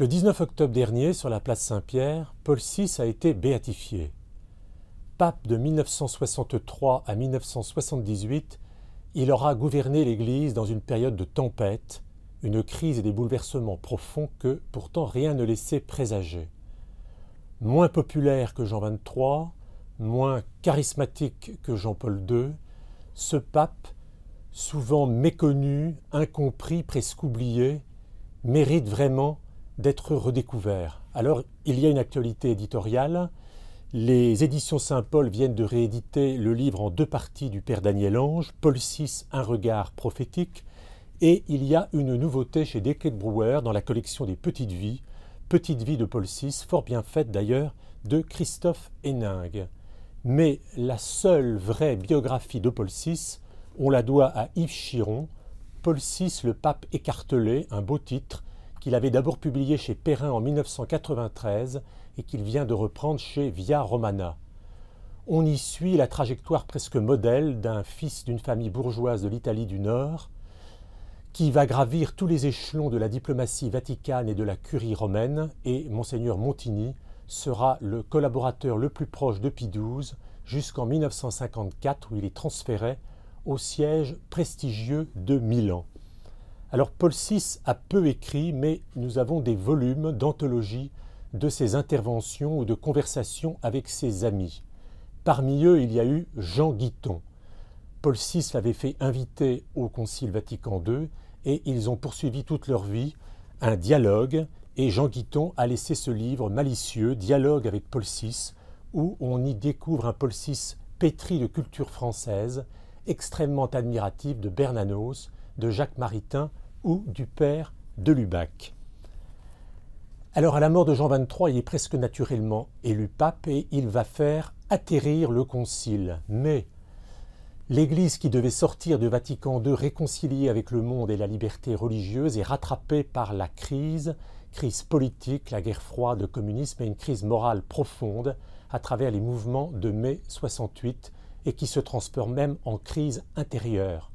Le 19 octobre dernier, sur la place Saint-Pierre, Paul VI a été béatifié. Pape de 1963 à 1978, il aura gouverné l'Église dans une période de tempête, une crise et des bouleversements profonds que, pourtant, rien ne laissait présager. Moins populaire que Jean XXIII, moins charismatique que Jean-Paul II, ce pape, souvent méconnu, incompris, presque oublié, mérite vraiment d'être redécouvert. Alors, il y a une actualité éditoriale. Les éditions Saint-Paul viennent de rééditer le livre en 2 parties du père Daniel Ange, Paul VI, un regard prophétique, et il y a une nouveauté chez Decade Brewer dans la collection des Petites Vies de Paul VI, fort bien faite d'ailleurs, de Christophe Héningue. Mais la seule vraie biographie de Paul VI, on la doit à Yves Chiron, Paul VI, le pape écartelé, un beau titre, qu'il avait d'abord publié chez Perrin en 1993 et qu'il vient de reprendre chez Via Romana. On y suit la trajectoire presque modèle d'un fils d'une famille bourgeoise de l'Italie du Nord qui va gravir tous les échelons de la diplomatie vaticane et de la curie romaine, et Monseigneur Montini sera le collaborateur le plus proche de Pie XII jusqu'en 1954 où il est transféré au siège prestigieux de Milan. Alors Paul VI a peu écrit, mais nous avons des volumes d'anthologie de ses interventions ou de conversations avec ses amis. Parmi eux, il y a eu Jean Guiton. Paul VI l'avait fait inviter au Concile Vatican II et ils ont poursuivi toute leur vie un dialogue, et Jean Guiton a laissé ce livre malicieux, Dialogue avec Paul VI, où on y découvre un Paul VI pétri de culture française, extrêmement admiratif de Bernanos, de Jacques Maritain ou du père de Lubac. Alors à la mort de Jean XXIII, il est presque naturellement élu pape et il va faire atterrir le concile. Mais l'Église qui devait sortir de Vatican II réconciliée avec le monde et la liberté religieuse est rattrapée par la crise politique, la guerre froide, le communisme et une crise morale profonde à travers les mouvements de mai 68 et qui se transforme même en crise intérieure.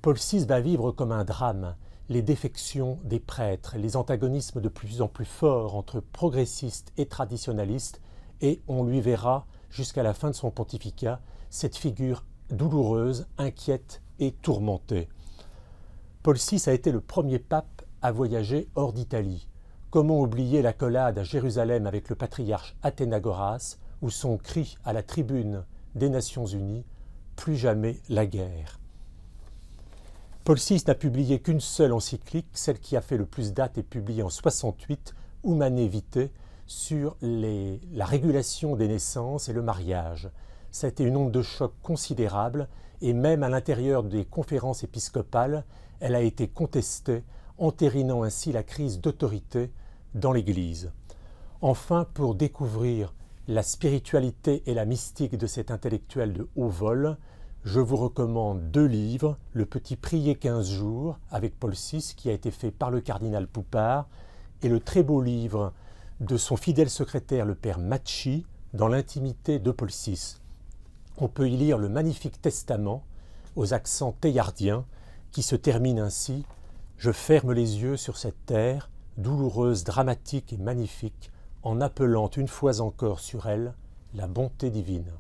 Paul VI va vivre comme un drame les défections des prêtres, les antagonismes de plus en plus forts entre progressistes et traditionalistes, et on lui verra, jusqu'à la fin de son pontificat, cette figure douloureuse, inquiète et tourmentée. Paul VI a été le premier pape à voyager hors d'Italie. Comment oublier l'accolade à Jérusalem avec le patriarche Athénagoras, ou son cri à la tribune des Nations Unies « Plus jamais la guerre ». Paul VI n'a publié qu'une seule encyclique, celle qui a fait le plus date et publiée en 68, Humanae Vitae, sur la régulation des naissances et le mariage. Ça a été une onde de choc considérable et même à l'intérieur des conférences épiscopales, elle a été contestée, entérinant ainsi la crise d'autorité dans l'Église. Enfin, pour découvrir la spiritualité et la mystique de cet intellectuel de haut vol, je vous recommande 2 livres, Le Petit Prier 15 jours avec Paul VI qui a été fait par le cardinal Poupart et le très beau livre de son fidèle secrétaire le père Macchi dans l'intimité de Paul VI. On peut y lire le magnifique testament aux accents théardiens qui se termine ainsi « Je ferme les yeux sur cette terre, douloureuse, dramatique et magnifique, en appelant une fois encore sur elle la bonté divine. »